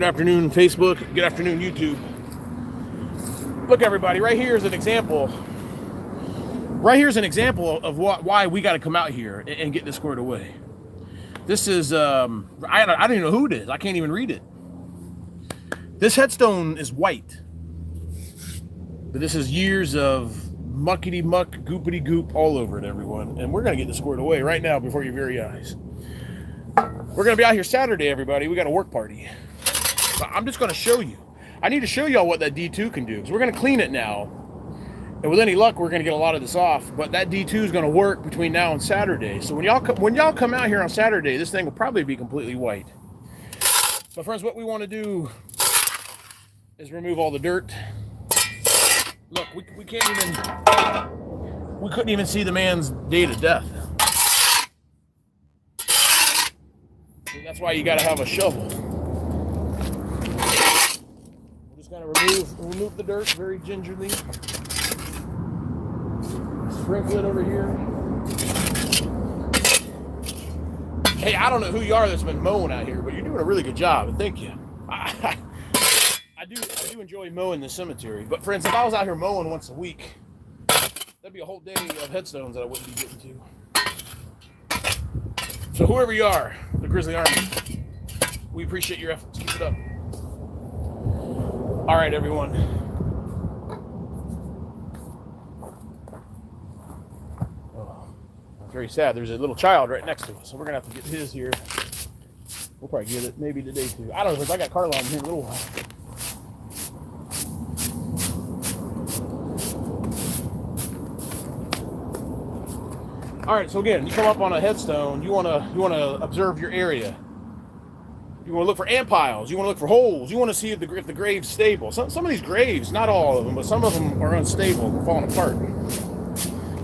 Good afternoon, Facebook. Good afternoon, YouTube. Look, everybody, right here is an example. Right here is an example of why we got to come out here and get this squared away. This is, I don't even know who it is. I can't even read it. This headstone is white. But this is years of muckety muck, goopity goop all over it, everyone. And we're going to get this squared away right now before your very eyes. We're going to be out here Saturday, everybody. We got a work party. I'm just going to show you. I need to show y'all what that D2 can do, because we're going to clean it now. And with any luck, we're going to get a lot of this off. But that D2 is going to work between now and Saturday. So when y'all come out here on Saturday, this thing will probably be completely white. But friends, what we want to do is remove all the dirt. Look, we couldn't even see the man's date of death. And that's why you got to have a shovel. Going to remove the dirt very gingerly. Sprinkle it over here. Hey, I don't know who you are that's been mowing out here, but you're doing a really good job, and thank you. I do enjoy mowing the cemetery, but friends, if I was out here mowing once a week, that'd be a whole day of headstones that I wouldn't be getting to. So whoever you are, the Grizzly Army, we appreciate your efforts. Keep it up. All right, everyone. Oh, that's very sad. There's a little child right next to us, so we're gonna have to get his here. We'll probably get it maybe today too. I don't know if I got Carla in here in a little while. All right, so again, you come up on a headstone. You wanna observe your area. You want to look for ant piles. You want to look for holes. You want to see if the grave's stable. Some of these graves, not all of them, but some of them are unstable. They're falling apart.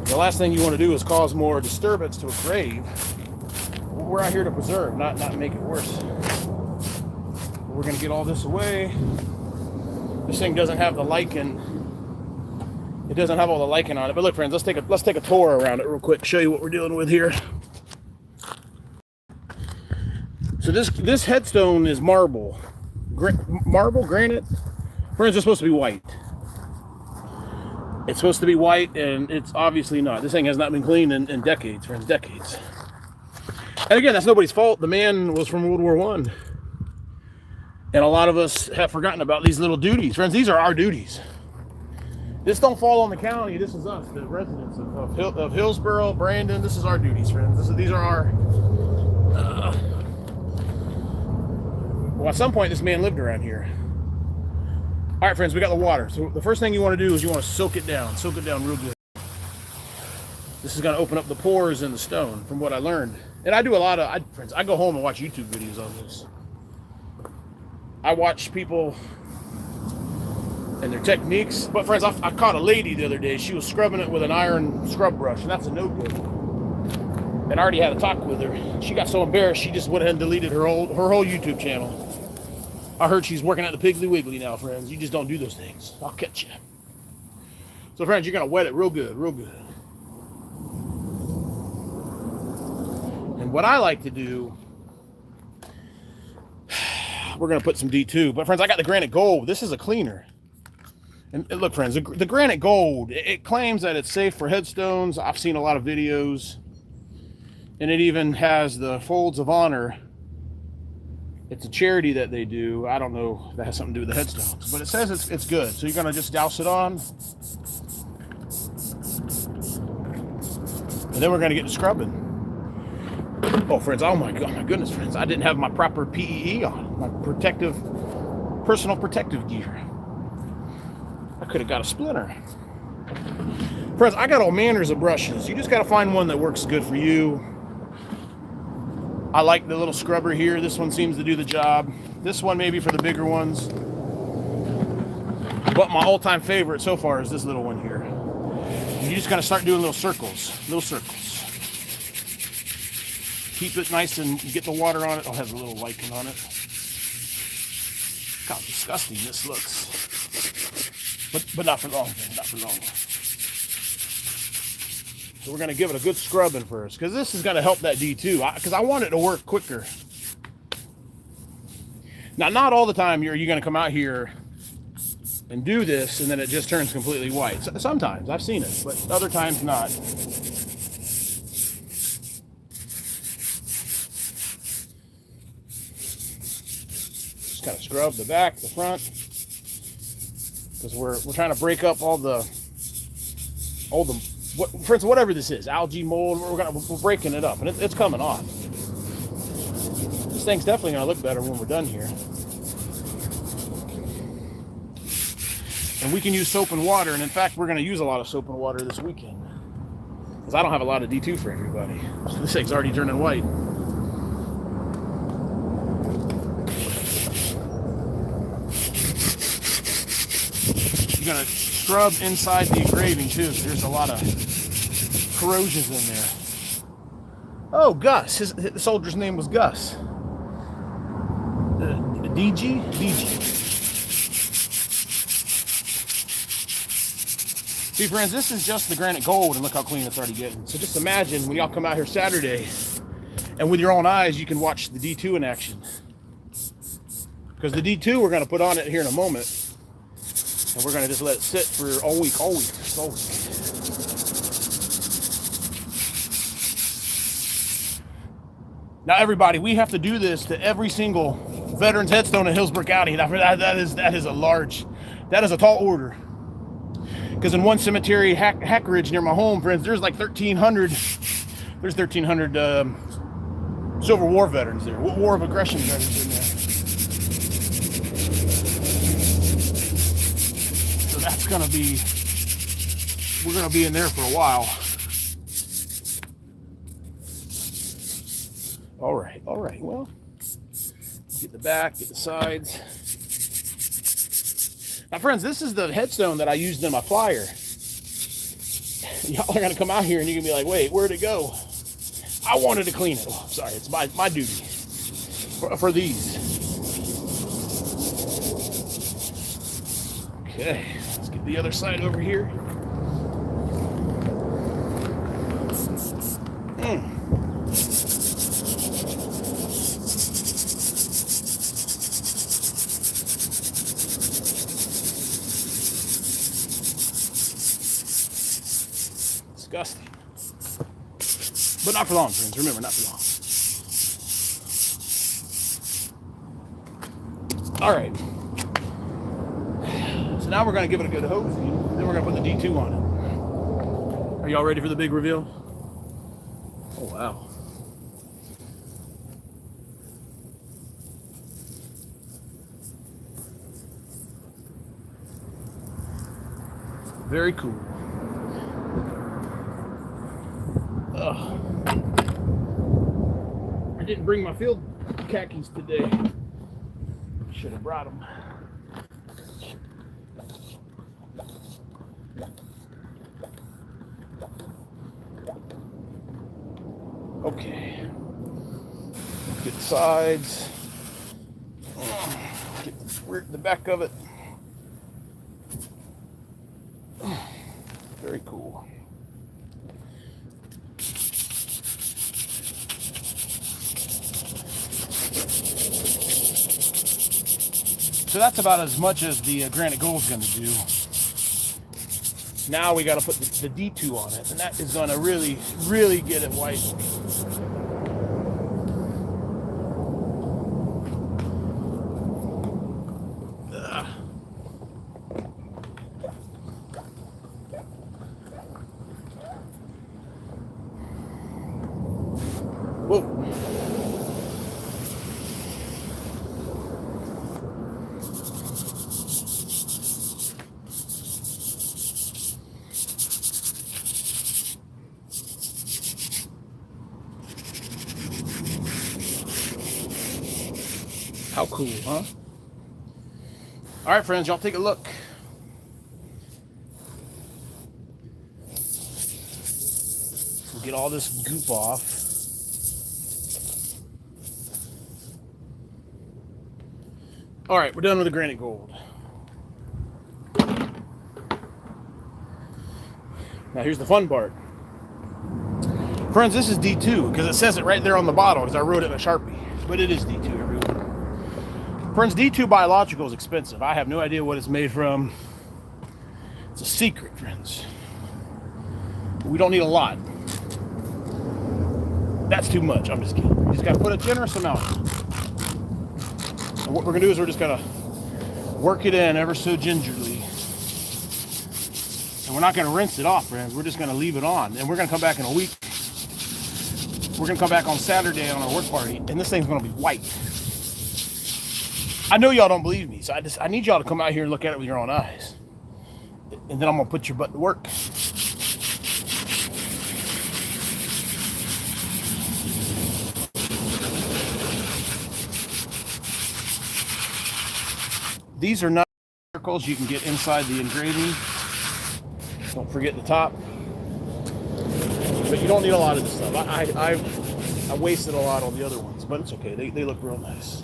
The last thing you want to do is cause more disturbance to a grave. We're out here to preserve, not make it worse. We're going to get all this away. This thing doesn't have the lichen. It doesn't have all the lichen on it. But look, friends, let's take a tour around it real quick. Show you what we're dealing with here. So this headstone is marble. Granite? Friends, it's supposed to be white. It's supposed to be white, and it's obviously not. This thing has not been cleaned in decades, friends, decades. And again, that's nobody's fault. The man was from World War I. And a lot of us have forgotten about these little duties. Friends, these are our duties. This don't fall on the county. This is us, the residents of Hillsboro, Brandon. This is our duties, friends. These are our... Well, at some point, this man lived around here. All right, friends, we got the water. So the first thing you want to do is you want to soak it down real good. This is going to open up the pores in the stone, from what I learned. And I do a lot of, friends, I go home and watch YouTube videos on this. I watch people and their techniques. But friends, I caught a lady the other day. She was scrubbing it with an iron scrub brush, and that's a no-good. And I already had a talk with her. She got so embarrassed, she just went ahead and deleted her whole YouTube channel. I heard she's working at the Piggly Wiggly now, friends. You just don't do those things. I'll catch you. So, friends, you're going to wet it real good, real good. And what I like to do, we're going to put some D2. But, friends, I got the granite gold. This is a cleaner. And look, friends, the granite gold, it claims that it's safe for headstones. I've seen a lot of videos. And it even has the Folds of Honor. It's a charity that they do. I don't know if that has something to do with the headstones, but it says it's good. So you're going to just douse it on. And then we're going to get to scrubbing. Oh, friends, oh my goodness, friends. I didn't have my proper PEE on, my personal protective gear. I could have got a splinter. Friends, I got all manners of brushes. You just got to find one that works good for you. I like the little scrubber here. This one seems to do the job. This one maybe for the bigger ones. But my all-time favorite so far is this little one here. You just gotta start doing little circles. Keep it nice and get the water on it. Oh, it has a little lichen on it. Look how disgusting this looks. But not for long, not for long. So we're going to give it a good scrubbing first, because this is going to help that D2, because I want it to work quicker. Now, not all the time you're going to come out here and do this and then it just turns completely white. Sometimes I've seen it, but other times not. Just kind of scrub the back, the front, because we're trying to break up all the for instance, whatever this is, algae, mold. We're breaking it up, and it's coming off. This thing's definitely going to look better when we're done here. And we can use soap and water, and in fact, we're going to use a lot of soap and water this weekend, because I don't have a lot of D2 for everybody. So this thing's already turning white. You're going to scrub inside the engraving too. There's a lot of corrosions in there. Oh, Gus. The soldier's name was Gus. DG? DG. See, friends, this is just the granite gold, and look how clean it's already getting. So just imagine when y'all come out here Saturday, and with your own eyes, you can watch the D2 in action. Because the D2 we're going to put on it here in a moment. And we're going to just let it sit for all week. Now, everybody, we have to do this to every single veteran's headstone in Hillsborough County. That is a tall order. Because in one cemetery, Hack Ridge near my home, friends, there's like 1,300. There's 1,300 Civil War veterans there, War of Aggression veterans in there. That's gonna be, we're gonna be in there for a while. All right, well, get the back, get the sides. Now, friends, this is the headstone that I used in my flyer. Y'all are gonna come out here and you're gonna be like, wait, where'd it go? I wanted to clean it. Oh, sorry, it's my duty for these. Okay. The other side over here. Disgusting. But not for long, friends. Remember, not for long. All right. So now we're going to give it a good hose, and then we're going to put the D2 on it. Are y'all ready for the big reveal? Oh, wow. Very cool. Ugh. I didn't bring my field khakis today. Should have brought them. Okay, get the sides, get the back of it. Very cool. So that's about as much as the granite gold's going to do. Now we got to put the D2 on it, and that is going to really, really get it white. Whoa. How cool, huh? All right, friends, y'all take a look. We'll get all this goop off. All right, we're done with the granite gold. Now here's the fun part. Friends, this is D2 because it says it right there on the bottle because I wrote it in a Sharpie. But it is D2, everyone. Friends, D2 biological is expensive. I have no idea what it's made from. It's a secret, friends. We don't need a lot. That's too much. I'm just kidding. You just got to put a generous amount. And what we're going to do is we're just going to work it in ever so gingerly. And we're not going to rinse it off, friends. We're just going to leave it on. And we're going to come back in a week. We're going to come back on Saturday on our work party. And this thing's going to be white. I know y'all don't believe me. So I need y'all to come out here and look at it with your own eyes. And then I'm going to put your butt to work. These are not circles you can get inside the engraving. Don't forget the top. But you don't need a lot of this stuff. I wasted a lot on the other ones, but it's okay. They look real nice.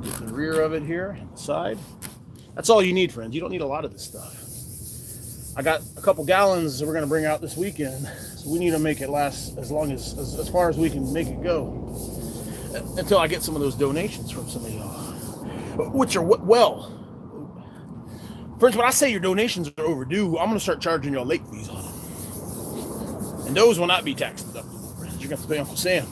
Get the rear of it here, the side. That's all you need, friends. You don't need a lot of this stuff. I got a couple gallons that we're going to bring out this weekend. So we need to make it last as far as we can make it go. Until I get some of those donations from some of y'all. Which are, well, friends, when I say your donations are overdue, I'm going to start charging y'all late fees on them. And those will not be tax deductible, friends. You're going to have to pay Uncle Sam.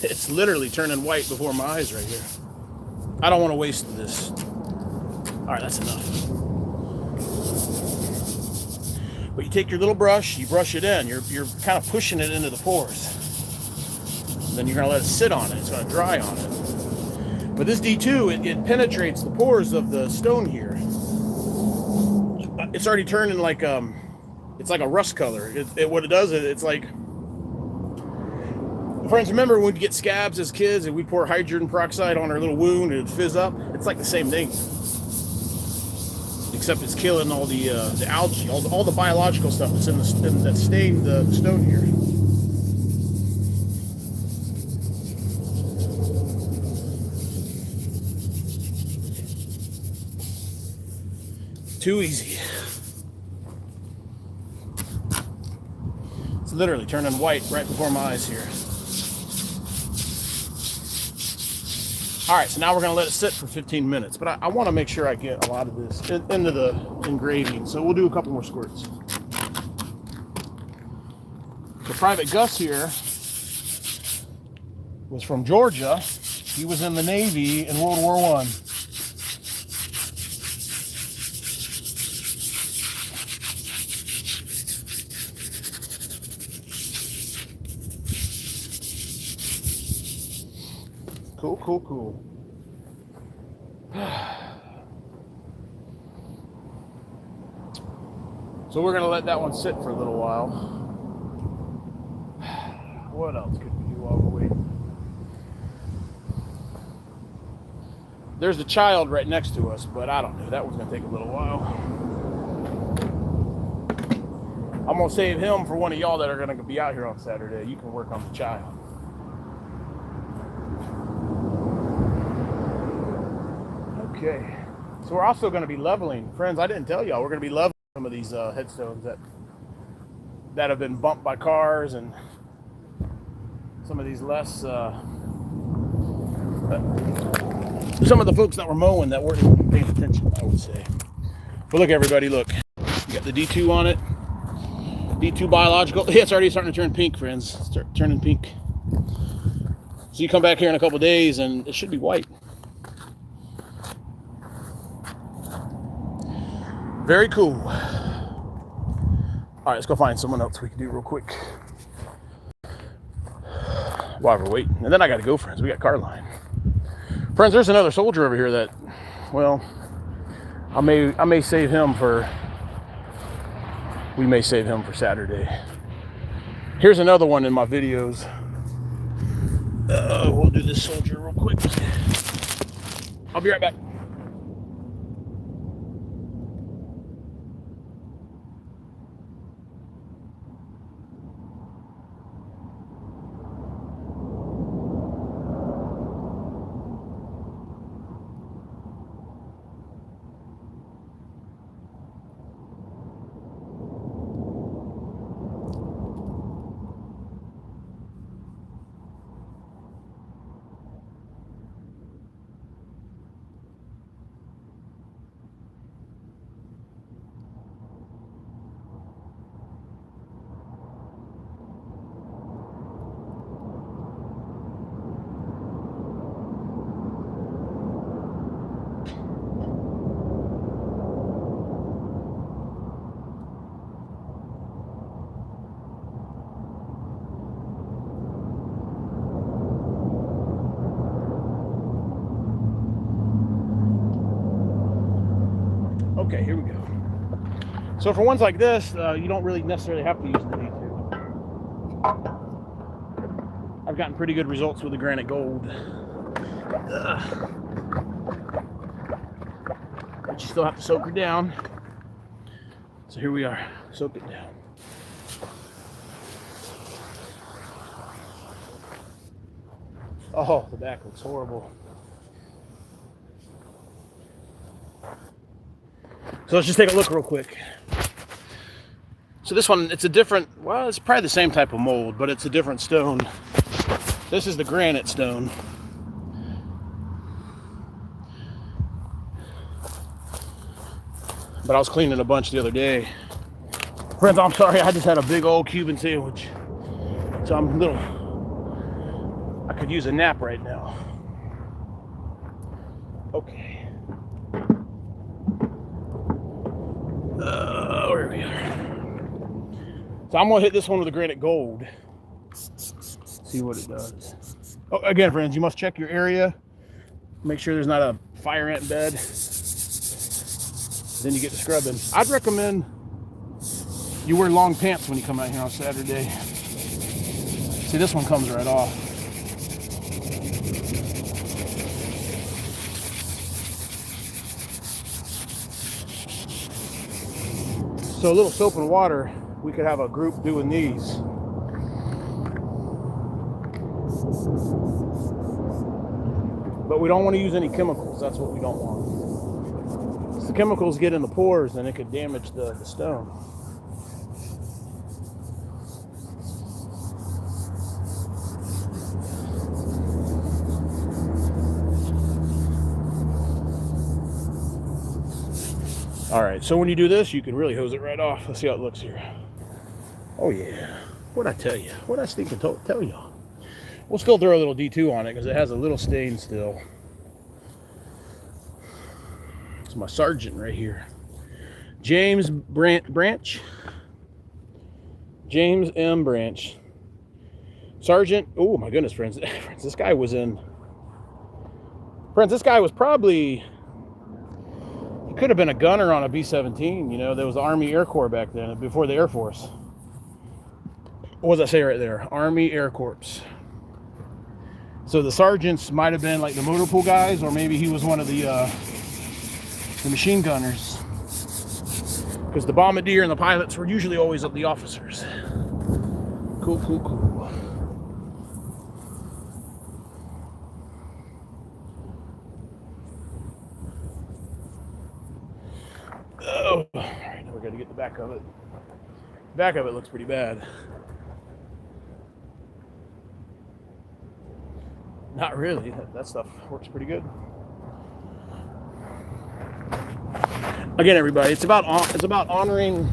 It's literally turning white before my eyes right here. I don't want to waste this. All right, that's enough. But you take your little brush, you brush it in. You're kind of pushing it into the pores. Then you're going to let it sit on it. It's going to dry on it. But this D2, it penetrates the pores of the stone here. It's already turning like it's like a rust color. What it does is it's like. Friends, remember when we get scabs as kids and we pour hydrogen peroxide on our little wound and it fizz up? It's like the same thing. Except it's killing all the algae, all the biological stuff that's that stained the stone here. Too easy. It's literally turning white right before my eyes here. All right, so now we're going to let it sit for 15 minutes. But I want to make sure I get a lot of this into the engraving. So we'll do a couple more squirts. So Private Gus here was from Georgia. He was in the Navy in World War I. Cool. So we're going to let that one sit for a little while. What else could we do while we're waiting? There's the child right next to us, but I don't know. That one's going to take a little while. I'm going to save him for one of y'all that are going to be out here on Saturday. You can work on the child. Okay, so we're also going to be leveling. Friends, I didn't tell y'all, we're going to be leveling some of these headstones that have been bumped by cars and some of these less, some of the folks that were mowing that weren't even paying attention, I would say. But look, everybody, look. You got the D2 on it. D2 biological. Yeah, it's already starting to turn pink, friends. Start turning pink. So you come back here in a couple days and it should be white. Very cool. All right, let's go find someone else we can do real quick while we're waiting. And then I got to go, friends. We got car line. Friends, there's another soldier over here that, well, we may save him for Saturday. Here's another one in my videos. We'll do this soldier real quick. I'll be right back. Okay, here we go. So for ones like this, you don't really necessarily have to use the D2. I've gotten pretty good results with the granite gold. But you still have to soak her down. So here we are, soak it down. Oh, the back looks horrible. So let's just take a look real quick. So this one, it's a different, well, it's probably the same type of mold, but it's a different stone. This is the granite stone. But I was cleaning a bunch the other day. Friends, I'm sorry, I just had a big old Cuban sandwich. So I'm a little, I could use a nap right now. Okay. Where we are. So I'm gonna hit this one with the granite gold. See what it does. Oh, again, friends, you must check your area. Make sure there's not a fire ant bed. Then you get to scrubbing. I'd recommend you wear long pants when you come out here on Saturday. See, this one comes right off. So a little soap and water, we could have a group doing these. But we don't want to use any chemicals. That's what we don't want. If the chemicals get in the pores, then it could damage the stone. All right, so when you do this, you can really hose it right off. Let's see how it looks here. Oh yeah, what'd I tell you? What'd I stinking tell y'all? We'll still throw a little D2 on it because it has a little stain still. It's my sergeant right here. James Branch. James M. Branch. Sergeant, oh my goodness, friends. This guy was in... Friends, this guy was probably... He could have been a gunner on a B-17. You know, there was the Army Air Corps back then, before the Air Force. What does that say right there? Army Air Corps. So the sergeants might have been like the motor pool guys, or maybe he was one of the machine gunners. Because the bombardier and the pilots were usually always the officers. Cool, cool, cool. Oh, all right, now we got to get the back of it. The back of it looks pretty bad. Not really. That stuff works pretty good. Again, everybody, it's about honoring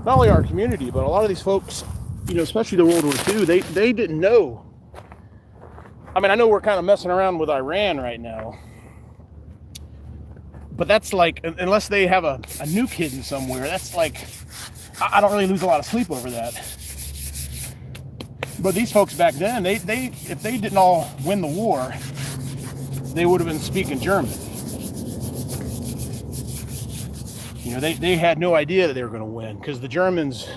not only our community, but a lot of these folks, you know, especially the World War II, they didn't know. I mean, I know we're kind of messing around with Iran right now, but that's like, unless they have a nuke hidden somewhere, that's like, I don't really lose a lot of sleep over that. But these folks back then, if they didn't all win the war, they would have been speaking German. You know, they had no idea that they were going to win, because the Germans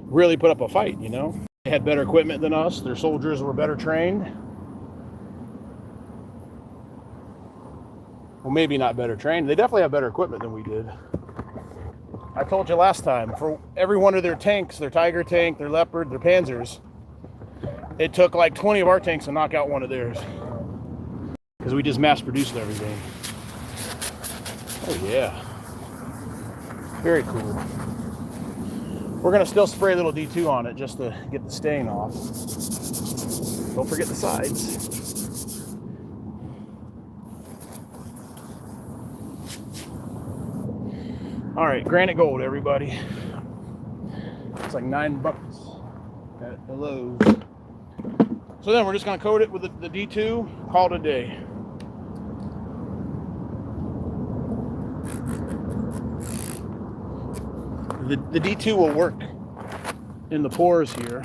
really put up a fight, you know. They had better equipment than us. Their soldiers were better trained. Well, maybe not better trained. They definitely have better equipment than we did. I told you last time, for every one of their tanks, their Tiger tank, their Leopard, their Panzers, it took like 20 of our tanks to knock out one of theirs. Because we just mass produced everything. Oh yeah. Very cool. We're going to still spray a little D2 on it just to get the stain off. Don't forget the sides. All right, granite gold, everybody. It's like $9 at the Lowe's. So then we're just going to coat it with the D2, call it a day. The D2 will work in the pores here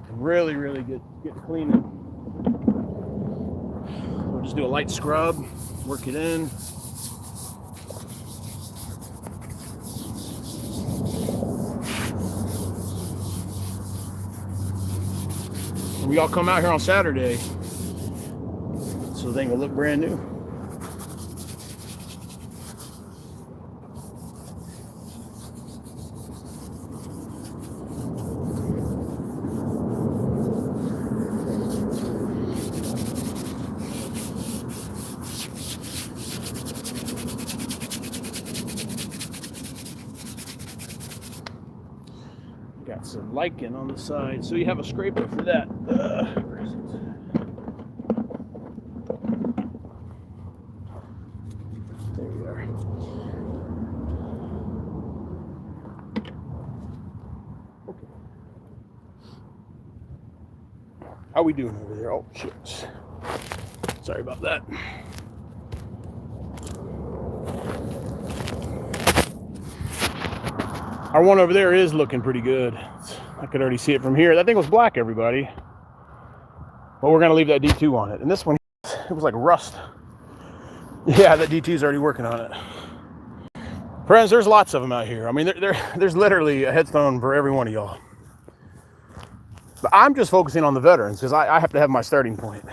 and really get cleaning. We'll just do a light scrub, work it in. And we all come out here on Saturday, so the thing will look brand new. Got some lichen on the side, so you have a scraper for that. Where is it? There we are. Okay. How we doing over there? Oh shit! Sorry about that. Our one over there is looking pretty good. I could already see it from here. That thing was black, everybody. Well, we're gonna leave that D2 on it. And this one, it was like rust. Yeah, that D2 is already working on it. Friends, there's lots of them out here. I mean, there's literally a headstone for every one of y'all. But I'm just focusing on the veterans because I have to have my starting point.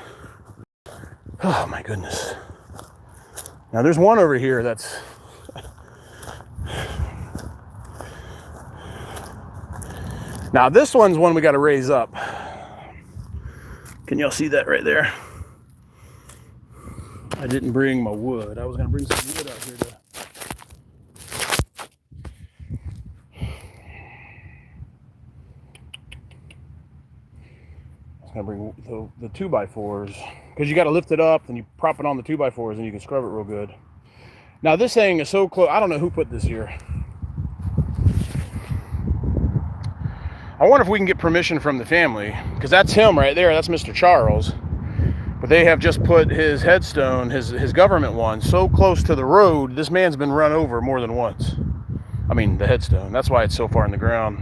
Oh my goodness. Now there's one over here that's now this one's one we got to raise up. Can y'all see that right there? I didn't bring my wood. I was going to bring some wood out here to... I was going to bring the 2x4s because you got to lift it up and you prop it on the 2x4s and you can scrub it real good. Now this thing is so close. I don't know who put this here. I wonder if we can get permission from the family, because that's him right there. That's Mr. Charles. But they have just put his headstone, his government one, so close to the road, this man's been run over more than once. I mean, the headstone. That's why it's so far in the ground.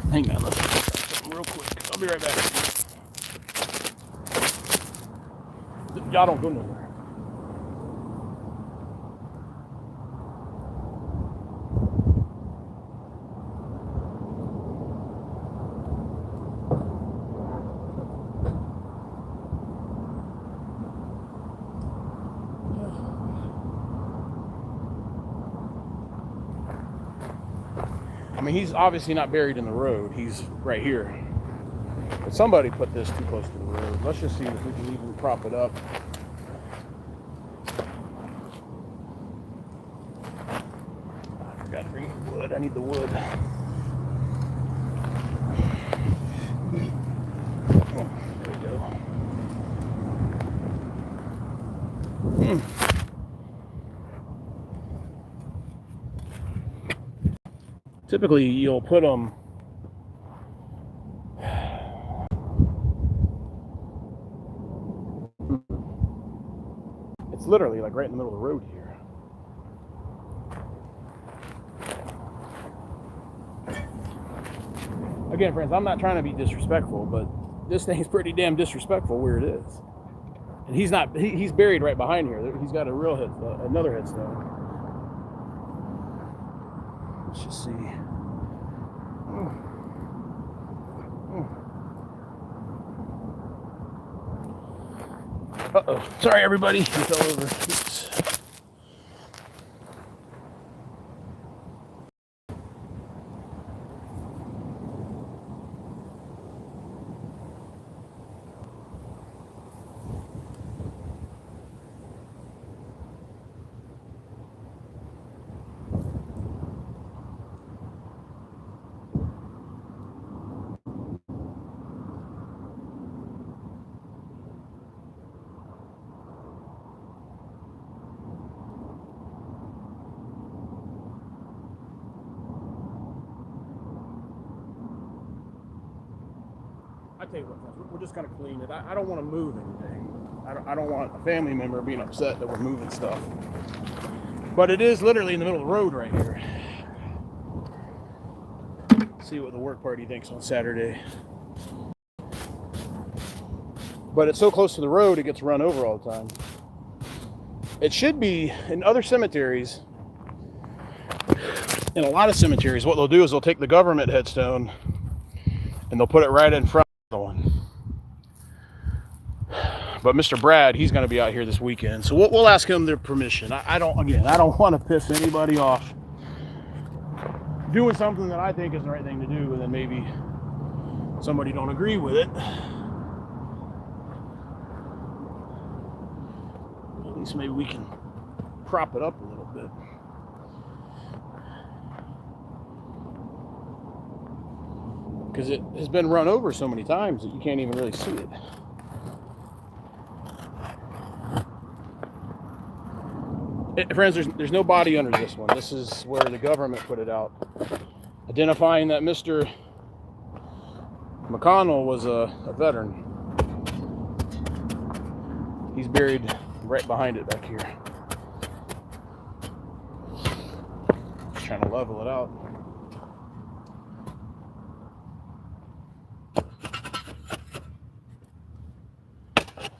Hang on, let's check something real quick. I'll be right back. Y'all don't go nowhere. I mean, he's obviously not buried in the road. He's right here. But somebody put this too close to the road. Let's just see if we can even prop it up. I forgot to bring the wood. I need the wood. Oh, there we go. Typically, you'll put them it's literally like right in the middle of the road here. Again, friends, I'm not trying to be disrespectful, but this thing's pretty damn disrespectful where it is. And he's buried right behind here. He's got a real another headstone. Let's just see. Uh-oh. Sorry, everybody. He fell over. Oops. I tell you what, we're just gonna clean it. I don't want to move anything. I don't want a family member being upset that we're moving stuff. But it is literally in the middle of the road right here. See what the work party thinks on Saturday. But it's so close to the road, it gets run over all the time. It should be in other cemeteries. In a lot of cemeteries, what they'll do is they'll take the government headstone and they'll put it right in front of the one. But Mr. Brad, he's going to be out here this weekend, so we'll ask him their permission. I don't want to piss anybody off doing something that I think is the right thing to do, and then maybe somebody don't agree with it. At least maybe we can prop it up a little bit. Because it has been run over so many times that you can't even really see it. Friends, there's no body under this one. This is where the government put it out, identifying that Mr. McConnell was a veteran. He's buried right behind it back here. Just trying to level it out.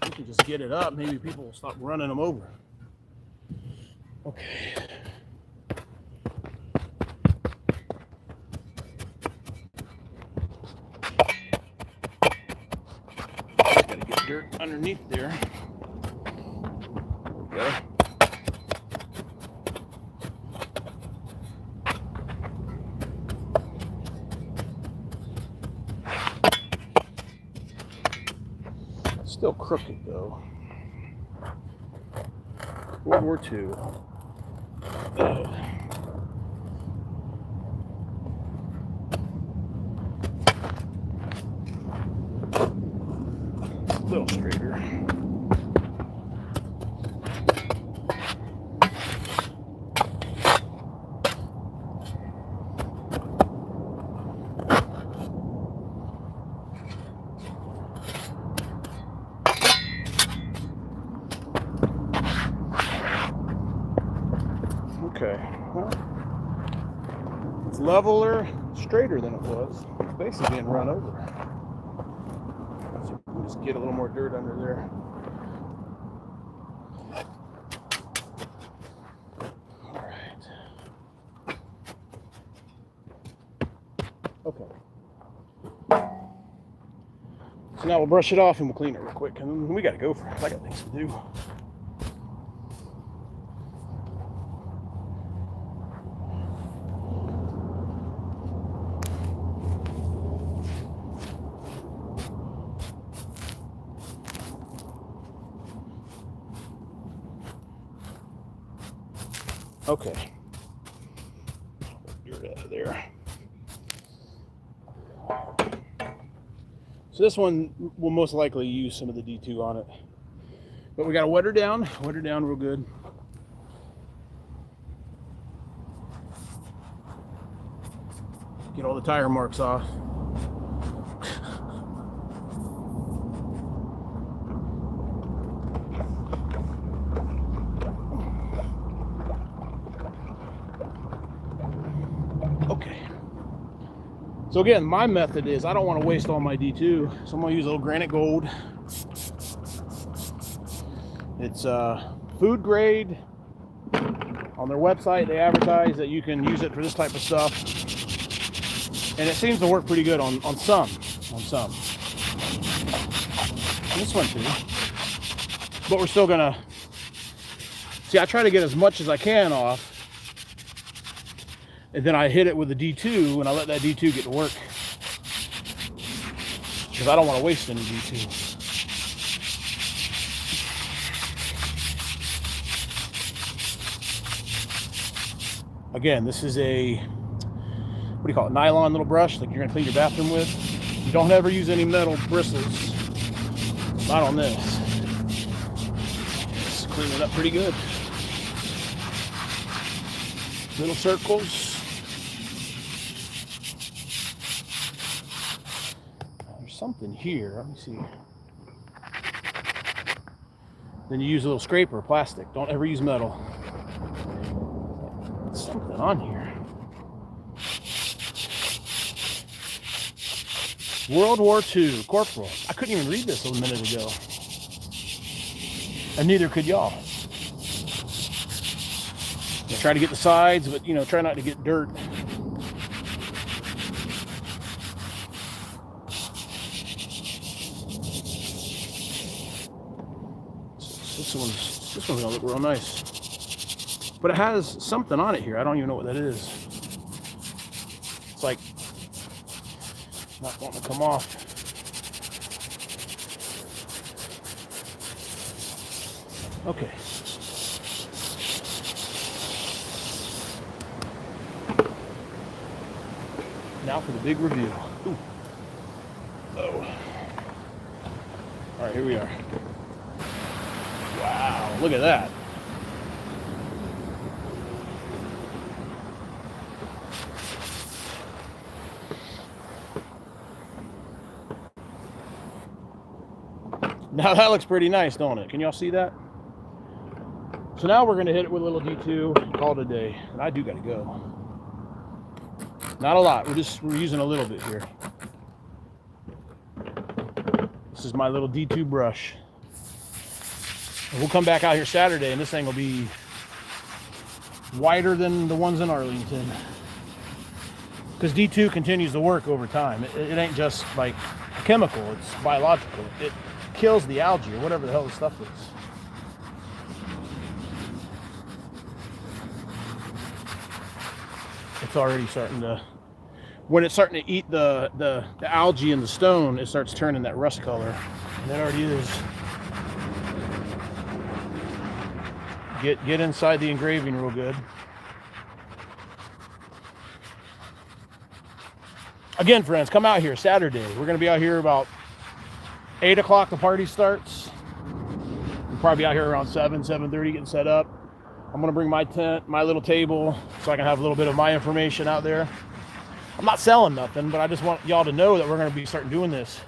We can just get it up. Maybe people will stop running them over. Okay. Gotta get dirt underneath there. There we go. Still crooked though. World War II. A little straighter. Okay, well, it's leveler, straighter than it was. It's basically being run over. So we'll just get a little more dirt under there. All right. Okay. So now we'll brush it off and we'll clean it real quick. And we got to go for it. I got things to do. Okay. Dirt out of there. So this one will most likely use some of the D2 on it. But we got to wet her down real good. Get all the tire marks off. Okay. So again, my method is I don't want to waste all my D2, so I'm going to use a little granite gold. It's food grade. On their website, they advertise that you can use it for this type of stuff. And it seems to work pretty good on some. This one too. But we're still going to... See, I try to get as much as I can off. And then I hit it with a D2 and I let that D2 get to work. Because I don't want to waste any D2. Again, this is a, what do you call it, nylon little brush like you're going to clean your bathroom with. You don't ever use any metal bristles. Not on this. Just clean it up pretty good. Little circles. There's something here. Let me see. Then you use a little scraper, plastic. Don't ever use metal. There's something on here. World War II, Corporal. I couldn't even read this a minute ago. And neither could y'all. Try to get the sides, but try not to get dirt. this one's gonna look real nice. But it has something on it here. I don't even know what that is. It's like not wanting to come off. Okay. Now for the big reveal. Ooh. Oh. All right, here we are. Wow, look at that. Now that looks pretty nice, don't it? Can y'all see that? So now we're gonna hit it with a little D2, call it a day. And I do gotta go. Not a lot, we're using a little bit here. This is my little D2 brush. And we'll come back out here Saturday and this thing will be wider than the ones in Arlington. Because D2 continues to work over time. It ain't just like a chemical, it's biological. It kills the algae or whatever the hell this stuff is. It's already starting to, when it's starting to eat the algae in the stone, it starts turning that rust color. And it already is. Get inside the engraving real good. Again, friends, come out here Saturday. We're going to be out here about 8 o'clock. The party starts. We'll probably be out here around 7:30 getting set up. I'm going to bring my tent, my little table, so I can have a little bit of my information out there. I'm not selling nothing, but I just want y'all to know that we're going to be starting doing this.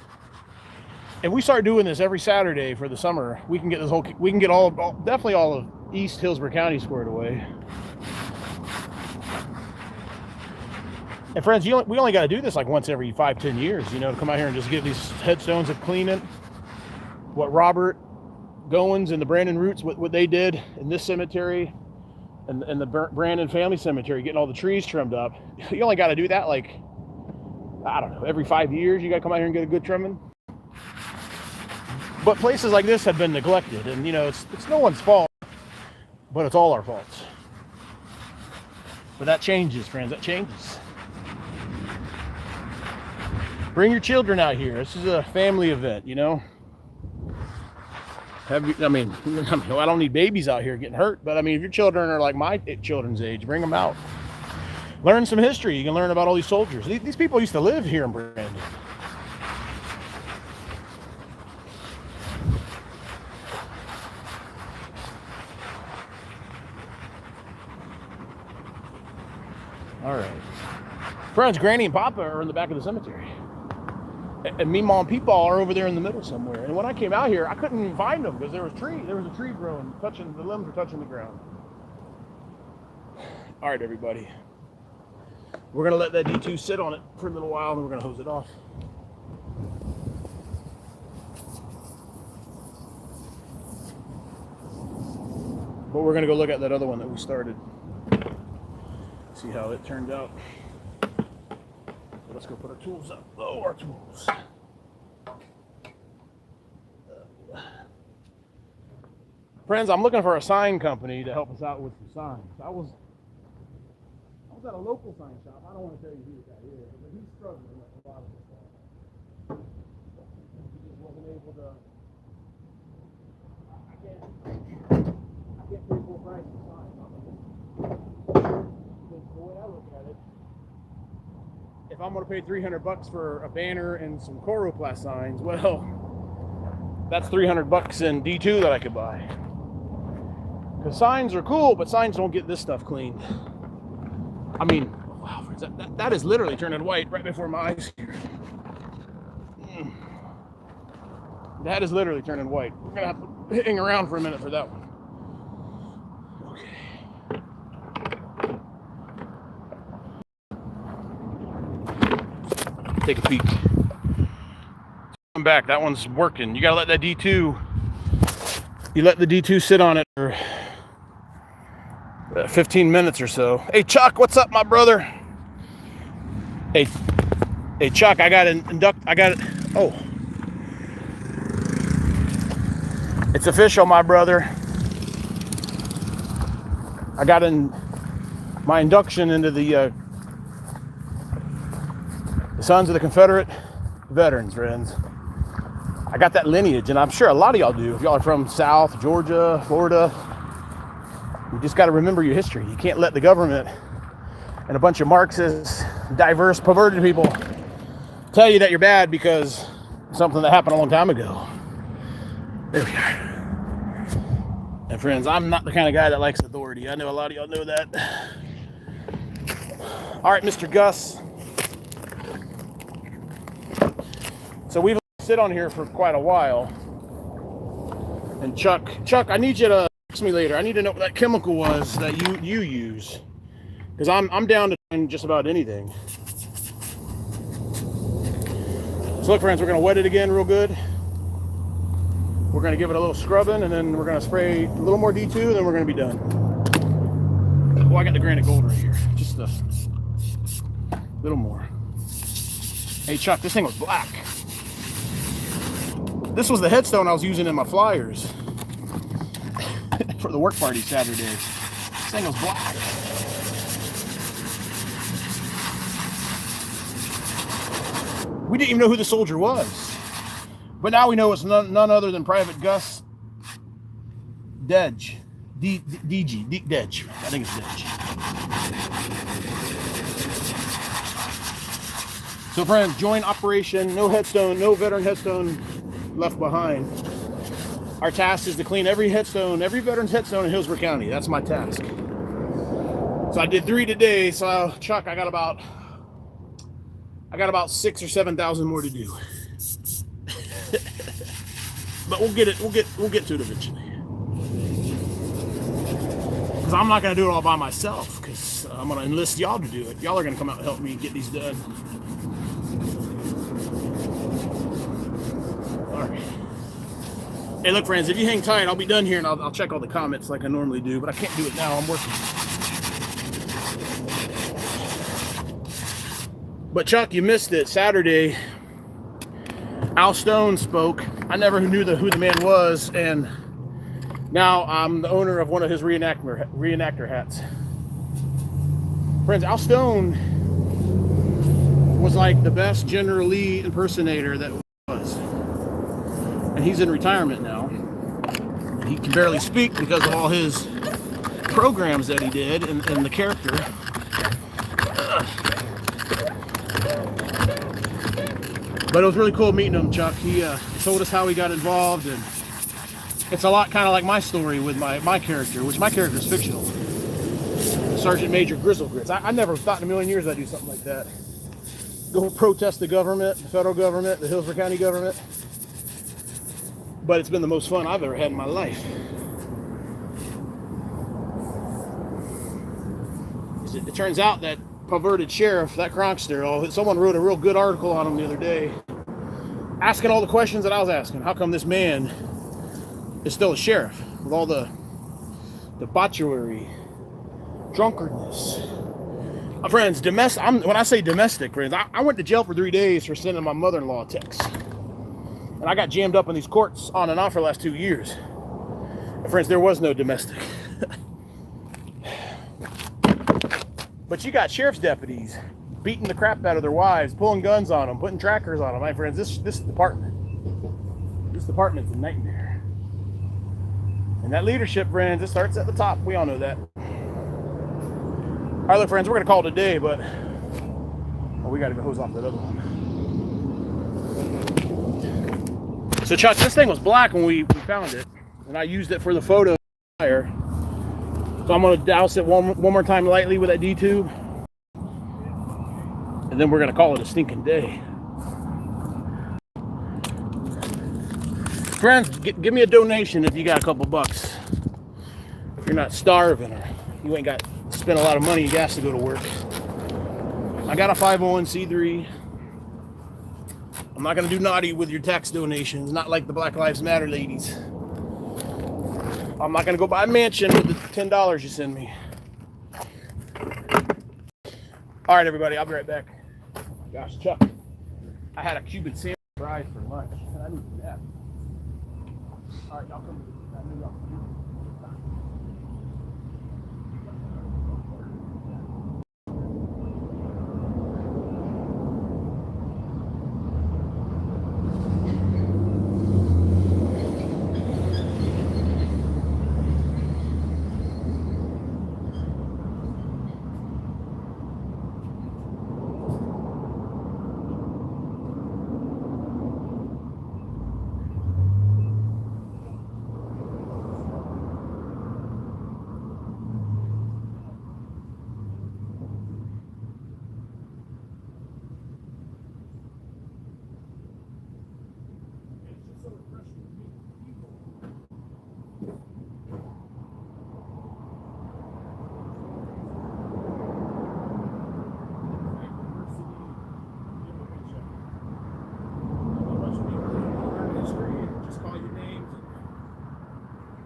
If we start doing this every Saturday for the summer, we can get definitely all of East Hillsborough County squared away. And friends, we only got to do this like once every 5-10 years, you know, to come out here and just get these headstones of cleaning. What Robert Goins and the Brandon Roots, what they did in this cemetery and the Brandon family cemetery, getting all the trees trimmed up. You only got to do that like, I don't know, every 5 years. You got to come out here and get a good trimming. But places like this have been neglected, and you know, it's no one's fault, but it's all our faults. But that changes, friends, that changes. Bring your children out here. This is a family event, you know. I don't need babies out here getting hurt, but I mean, if your children are like my children's age, bring them out. Learn some history. You can learn about all these soldiers. These people used to live here in Brandon. All right. Friends, Granny and Papa are in the back of the cemetery. And me, Mom, and Peepaw are over there in the middle somewhere. And when I came out here, I couldn't even find them because there was a tree growing, the limbs were touching the ground. All right, everybody. We're going to let that D2 sit on it for a little while, and then we're going to hose it off. But we're going to go look at that other one that we started. See how it turned out. So let's go put our tools up. Oh, our tools. Friends, I'm looking for a sign company to help us out with some signs. I was at a local sign shop. I don't want to tell you who that is, but he's struggling with a lot of this stuff. He just wasn't able to. I can't pay full price for signs. The way I look at it, if I'm going to pay $300 for a banner and some Coroplast signs, well, that's $300 in D2 that I could buy. Because signs are cool, but signs don't get this stuff cleaned. I mean, wow, friends, that is literally turning white right before my eyes here. That is literally turning white. We're going to have to hang around for a minute for that one. Okay. Take a peek. Come back. That one's working. You got to let that D2, you let the D2 sit on it for 15 minutes or so. Hey, Chuck, what's up, my brother? Hey, Chuck, I got it. Oh. It's official, my brother. I got in my induction into the Sons of the Confederate Veterans, friends. I got that lineage, and I'm sure a lot of y'all do. If y'all are from South, Georgia, Florida, you just got to remember your history. You can't let the government and a bunch of Marxist, diverse, perverted people tell you that you're bad because something that happened a long time ago. There we are. And friends, I'm not the kind of guy that likes authority. I know a lot of y'all know that. All right, Mr. Gus. So we've sit on here for quite a while. And Chuck, I need you to text me later. I need to know what that chemical was that you use. Because I'm down to doing just about anything. So look, friends, we're going to wet it again real good. We're going to give it a little scrubbing, and then we're going to spray a little more D2, and then we're going to be done. Oh, I got the granite gold right here. Just a little more. Hey, Chuck, this thing was black. This was the headstone I was using in my flyers for the work party Saturday. This thing was black. We didn't even know who the soldier was. But now we know it's none other than Private Gus Dedge. Dedge. I think it's Dedge. So friends, join operation. No headstone, no veteran headstone left behind. Our task is to clean every headstone, every veteran's headstone in Hillsborough County. That's my task. So I did 3 today. So Chuck, I got about 6,000 or 7,000 more to do. But we'll get to it eventually. Because I'm not going to do it all by myself, because I'm going to enlist y'all to do it. Y'all are going to come out and help me get these done. All right. Hey, look, friends, if you hang tight, I'll be done here, and I'll check all the comments like I normally do, but I can't do it now. I'm working. But Chuck, you missed it. Saturday, Al Stone spoke. I never knew who the man was, and now I'm the owner of one of his reenactor hats. Friends, Al Stone was like the best General Lee impersonator that was. And he's in retirement now. He can barely speak because of all his programs that he did and the character. But it was really cool meeting him, Chuck. He told us how he got involved, and it's a lot kind of like my story with my character, which my character is fictional. Sergeant Major Grizzlegrits. I never thought in a million years I'd do something like that. Go protest the government, the federal government, the Hillsborough County government. But it's been the most fun I've ever had in my life. It turns out that perverted sheriff, that Cronkster, someone wrote a real good article on him the other day, asking all the questions that I was asking. How come this man is still a sheriff with all the debauchery, drunkenness? My friends, when I say domestic, friends, I went to jail for 3 days for sending my mother-in-law a text. And I got jammed up in these courts on and off for the last 2 years. My friends, there was no domestic. But you got sheriff's deputies beating the crap out of their wives, pulling guns on them, putting trackers on them. My friends, this department's a nightmare. And that leadership, friends, it starts at the top. We all know that. All right, look, friends, we're going to call it a day, but we got to go hose off that other one. So, Chuck, this thing was black when we found it, and I used it for the photo fire. So I'm going to douse it one more time lightly with that D-tube. And then we're going to call it a stinking day. Friends, give me a donation if you got a couple bucks. If you're not starving or you ain't got to spend a lot of money and gas to go to work. I got a 501c3. I'm not going to do naughty with your tax donations. Not like the Black Lives Matter ladies. I'm not going to go buy a mansion with the $10 you send me. All right, everybody, I'll be right back. Gosh, Chuck, I had a Cuban sandwich fries for lunch, and I need that. All right, y'all come. I know y'all.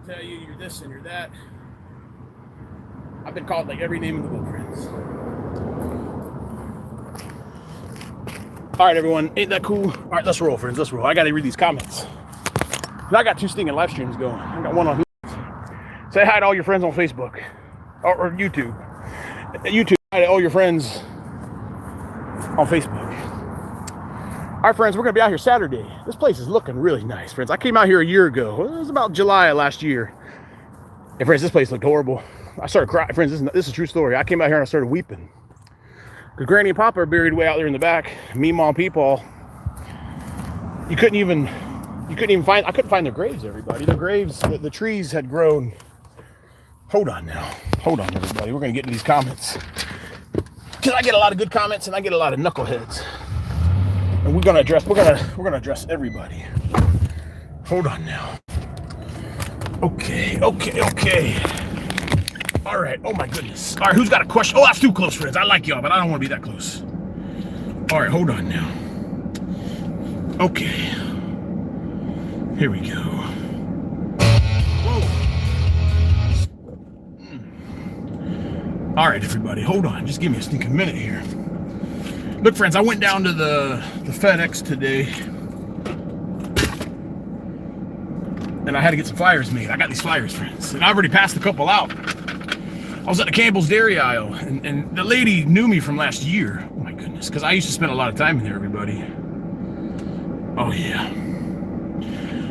Tell you you're this and you're that. I've been called like every name in the book, friends. All right, everyone, ain't that cool? All right, let's roll, friends. Let's roll. I got to read these comments. And I got 2 stinging live streams going. I got one on. Say hi to all your friends on Facebook or YouTube. YouTube. Hi to all your friends on Facebook. All right, friends, we're going to be out here Saturday. This place is looking really nice, friends. I came out here a year ago. It was about July of last year. And, friends, this place looked horrible. I started crying. Friends, this is a true story. I came out here and I started weeping. Because Granny and Papa are buried way out there in the back. Me, Mom, Peepaw. I couldn't even find their graves, everybody. Their graves, the trees had grown. Hold on now. Hold on, everybody. We're going to get into these comments. Because I get a lot of good comments and I get a lot of knuckleheads. And we're gonna address everybody. Hold on now. Okay. All right. Oh my goodness. All right. Who's got a question? Oh, that's too close, friends. I like y'all, but I don't want to be that close. All right. Hold on now. Okay. Here we go. Whoa. All right, everybody. Hold on. Just give me a stinking minute here. Look, friends, I went down to the FedEx today, and I had to get some flyers made. I got these flyers, friends, and I already passed a couple out. I was at the Campbell's Dairy aisle, and the lady knew me from last year. Oh, my goodness, because I used to spend a lot of time in there, everybody. Oh, yeah.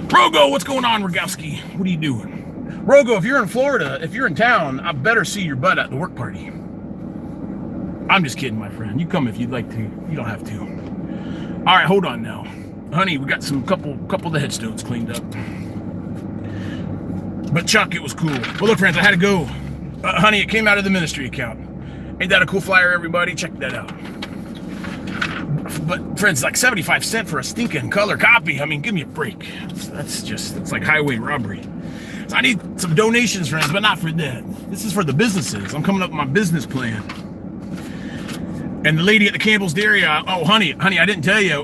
Rogo, what's going on, Rogowski? What are you doing? Rogo, if you're in Florida, if you're in town, I better see your butt at the work party. I'm just kidding, my friend. You come if you'd like to. You don't have to. All right, hold on now. Honey, we got some couple of the headstones cleaned up. But Chuck, it was cool. Well, look, friends, I had to go. Honey, it came out of the ministry account. Ain't that a cool flyer, everybody? Check that out. But, friends, like 75 cents for a stinking color copy. I mean, give me a break. It's like highway robbery. So I need some donations, friends, but not for that. This is for the businesses. I'm coming up with my business plan. And the lady at the Campbell's Dairy, oh, honey, I didn't tell you.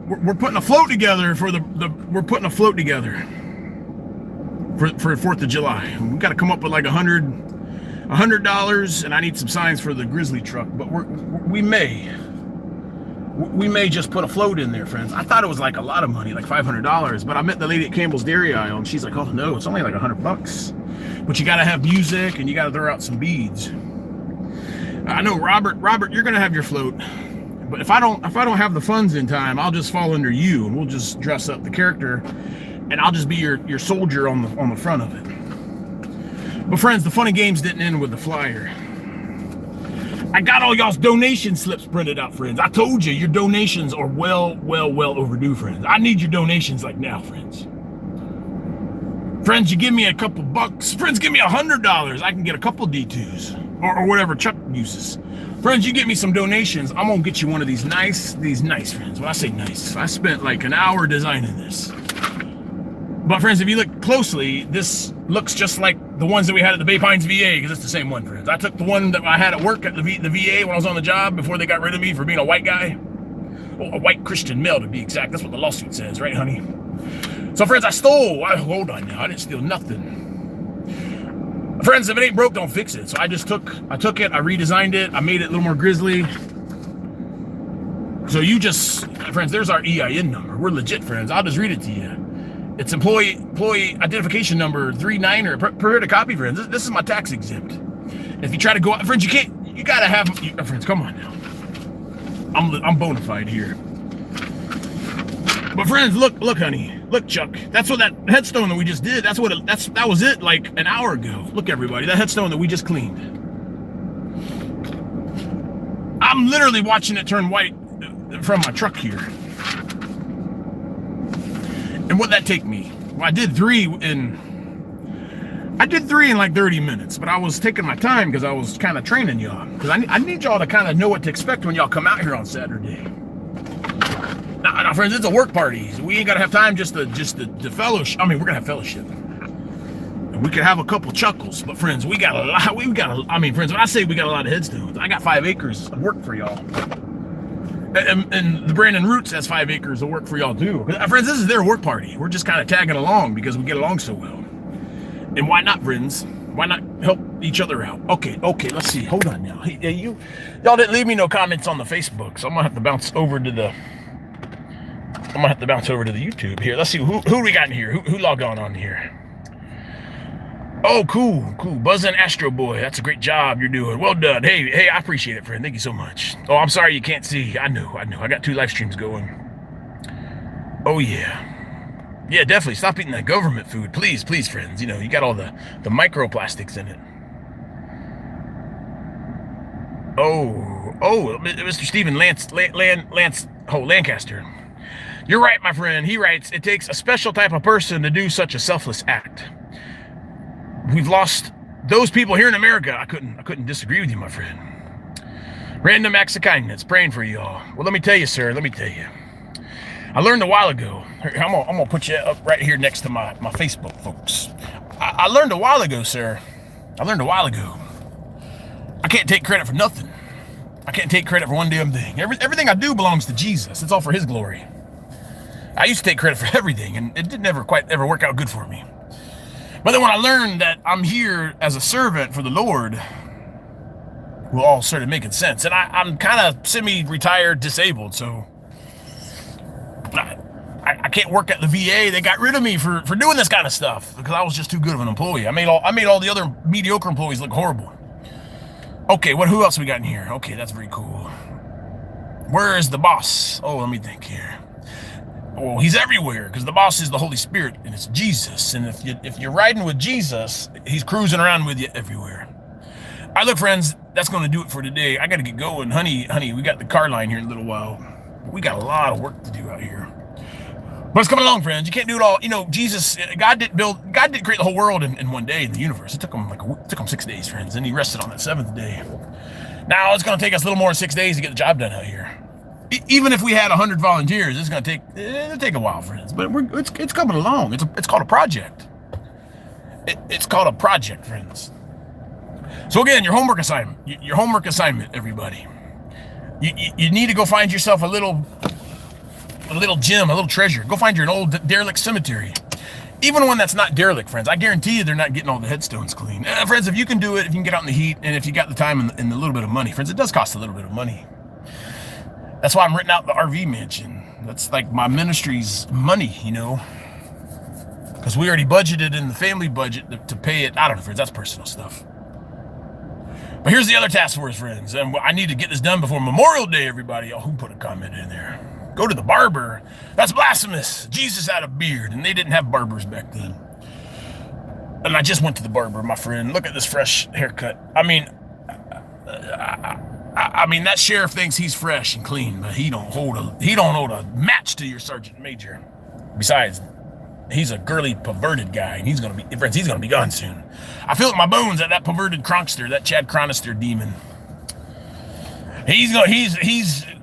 We're putting a float together for we're putting a float together for 4th of July. We got to come up with like $100, and I need some signs for the Grizzly truck. But we may just put a float in there, friends. I thought it was like a lot of money, like $500. But I met the lady at Campbell's Dairy aisle, and she's like, "Oh no, it's only like $100. But you got to have music, and you got to throw out some beads." I know, Robert, you're gonna have your float, but if I don't have the funds in time, I'll just fall under you, and we'll just dress up the character, and I'll just be your soldier on the front of it. But friends, the fun and games didn't end with the flyer. I got all y'all's donation slips printed out, friends. I told you your donations are well overdue, friends. I need your donations like now, friends. Friends, you give me a couple bucks. Friends, give me $100. I can get a couple D2s. Or whatever Chuck uses. Friends, you get me some donations, I'm gonna get you one of these nice friends. When I say nice, I spent like an hour designing this. But friends, if you look closely, this looks just like the ones that we had at the Bay Pines VA, because it's the same one, friends. I took the one that I had at work at the VA when I was on the job before they got rid of me for being a white guy. Well, a white Christian male to be exact. That's what the lawsuit says, right, honey? So friends, hold on now, I didn't steal nothing. Friends, if it ain't broke, don't fix it. So I took it, I redesigned it, I made it a little more grizzly. So friends, there's our EIN number. We're legit, friends. I'll just read it to you. It's employee identification number 39er. Prepare to copy, friends. This is my tax exempt. If you try to go out, friends, you gotta have, friends, come on now. I'm bona fide here. But friends, look, honey. Look, Chuck. That's what that headstone that we just did, that was it like an hour ago. Look, everybody, that headstone that we just cleaned. I'm literally watching it turn white from my truck here. And what'd that take me? Well, I did three in like 30 minutes, but I was taking my time because I was kind of training y'all. Because I need y'all to kind of know what to expect when y'all come out here on Saturday. Now, friends, it's a work party. So we ain't gotta have time just to fellowship. I mean, we're gonna have fellowship. And we could have a couple chuckles, but friends, we got a lot. I mean, friends, when I say we got a lot of headstones, I got 5 acres of work for y'all. And the Brandon Roots has 5 acres of work for y'all too. Friends, this is their work party. We're just kind of tagging along because we get along so well. And why not, friends? Why not help each other out? Okay, let's see. Hold on now. Hey, y'all didn't leave me no comments on the Facebook, so I'm gonna have to bounce over to the YouTube here. Let's see who we got in here. Who logged on here? Oh, cool. Buzzin' Astro Boy. That's a great job you're doing. Well done. Hey, I appreciate it, friend. Thank you so much. Oh, I'm sorry you can't see. I know. I got 2 live streams going. Oh, yeah. Yeah, definitely. Stop eating that government food. Please, friends. You know, you got all the microplastics in it. Oh, Mr. Stephen Lancaster. You're right, my friend. He writes, it takes a special type of person to do such a selfless act. We've lost those people here in America. I couldn't disagree with you, my friend. Random acts of kindness, praying for you all. Well, let me tell you, sir. I learned a while ago. I'm gonna put you up right here next to my Facebook, folks. I learned a while ago, sir. I can't take credit for nothing. I can't take credit for one damn thing. Everything I do belongs to Jesus. It's all for His glory. I used to take credit for everything, and it didn't ever quite work out good for me. But then when I learned that I'm here as a servant for the Lord, well, all started making sense. And I'm kind of semi-retired, disabled, so I can't work at the VA. They got rid of me for doing this kind of stuff because I was just too good of an employee. I made all the other mediocre employees look horrible. Okay, who else we got in here? Okay, that's very cool. Where is the boss? Oh, let me think here. Well, He's everywhere because the boss is the Holy Spirit and it's Jesus. And if you're riding with Jesus, He's cruising around with you everywhere. All right, look, friends, that's going to do it for today. I got to get going. Honey, we got the car line here in a little while. We got a lot of work to do out here. But it's coming along, friends. You can't do it all. You know, God didn't create the whole world in one day in the universe. It took him 6 days, friends, and He rested on that 7th day. Now it's going to take us a little more than 6 days to get the job done out here. Even if we had 100 volunteers, it'll take a while, friends. But it's coming along. It's called a project. It's called a project, friends. So again, your homework assignment, everybody. You need to go find yourself a little gem, a little treasure. Go find an old derelict cemetery. Even one that's not derelict, friends. I guarantee you they're not getting all the headstones clean. Friends, if you can do it, if you can get out in the heat, and if you got the time and a little bit of money, friends, it does cost a little bit of money. That's why I'm renting out the RV mansion. That's like my ministry's money, you know. Because we already budgeted in the family budget to pay it. I don't know, friends, that's personal stuff. But here's the other task force, friends. And I need to get this done before Memorial Day, everybody. Oh, who put a comment in there? Go to the barber. That's blasphemous. Jesus had a beard, and they didn't have barbers back then. And I just went to the barber, my friend. Look at this fresh haircut. I mean, that sheriff thinks he's fresh and clean, but he don't hold a match to your sergeant major. Besides, he's a girly, perverted guy, and he's gonna be gone soon. I feel it in my bones that perverted Cronkster, that Chad Chronister demon. He's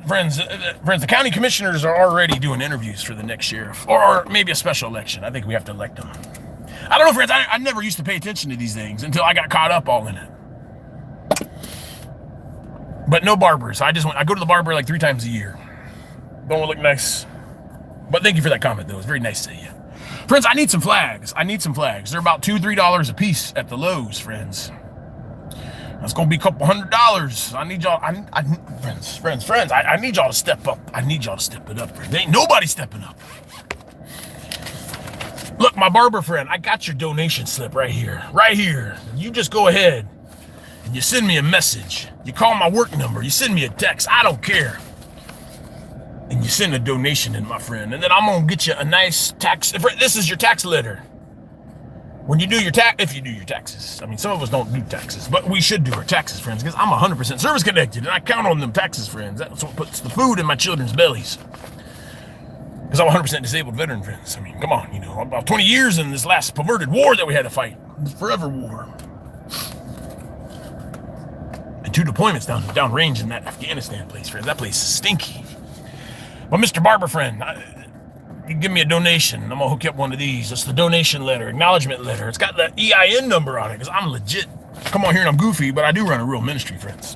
friends. The county commissioners are already doing interviews for the next sheriff, or maybe a special election. I think we have to elect him. I don't know, friends. I never used to pay attention to these things until I got caught up all in it. But no barbers. I go to the barber like 3 times a year. Don't look nice. But thank you for that comment, though. It's very nice to you. Friends, I need some flags. They're about $2-3 a piece at the Lowe's, friends. That's going to be a couple $100. I need y'all. Friends. I need y'all to step up. I need y'all to step it up, friends. There ain't nobody stepping up. Look, my barber friend, I got your donation slip right here. Right here. You just go ahead and you send me a message. You call my work number. You send me a text. I don't care. And you send a donation in, my friend. And then I'm going to get you a nice tax. This is your tax letter. When you do your if you do your taxes. I mean, some of us don't do taxes, but we should do our taxes, friends, because I'm 100% service connected, and I count on them taxes, friends. That's what puts the food in my children's bellies. Because I'm 100% disabled veteran, friends. I mean, come on, about 20 years in this last perverted war that we had to fight. The forever war. And 2 deployments down range in that Afghanistan place, friends. That place is stinky. But Mr. Barber friend, you give me a donation. I'm going to hook you up one of these. It's the donation letter, acknowledgement letter. It's got the EIN number on it because I'm legit. Come on here and I'm goofy, but I do run a real ministry, friends.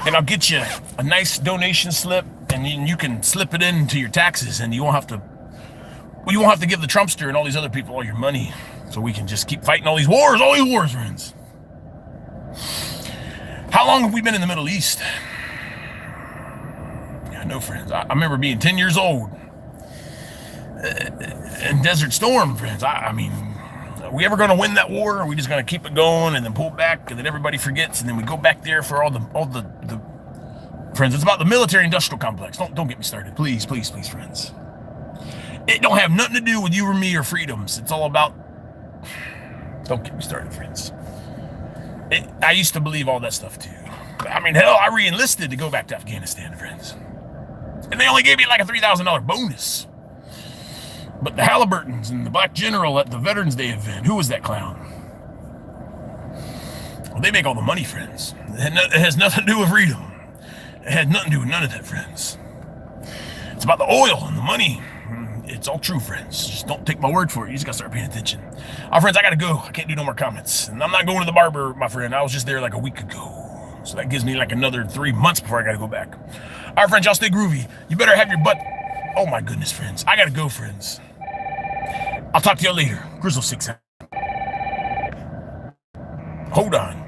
And I'll get you a nice donation slip, and you can slip it into your taxes, and you won't have to give the Trumpster and all these other people all your money, so we can just keep fighting all these wars, friends. How long have we been in the Middle East? I know, friends. I remember being 10 years old in Desert Storm, friends. I mean, are we ever going to win that war? Or are we just going to keep it going and then pull back, and then everybody forgets, and then we go back there for all the friends? It's about the military-industrial complex. Don't get me started, please, friends. It don't have nothing to do with you or me or freedoms. It's all about. Don't get me started, friends. I used to believe all that stuff too. I mean, hell, I re-enlisted to go back to Afghanistan, friends, and they only gave me like a $3,000 bonus. But the Halliburtons and the Black General at the Veterans Day event, who was that clown? Well, they make all the money, friends. It has nothing to do with freedom. It had nothing to do with none of that, friends. It's about the oil and the money. It's all true, friends. Just don't take my word for it. You just gotta start paying attention. All right, friends, I gotta go. I can't do no more comments. And I'm not going to the barber, my friend. I was just there like a week ago. So that gives me like another 3 months before I gotta go back. All right, friends, y'all stay groovy. You better have your butt. Oh my goodness, friends. I gotta go, friends. I'll talk to y'all later. Grizzle 6 out. Hold on.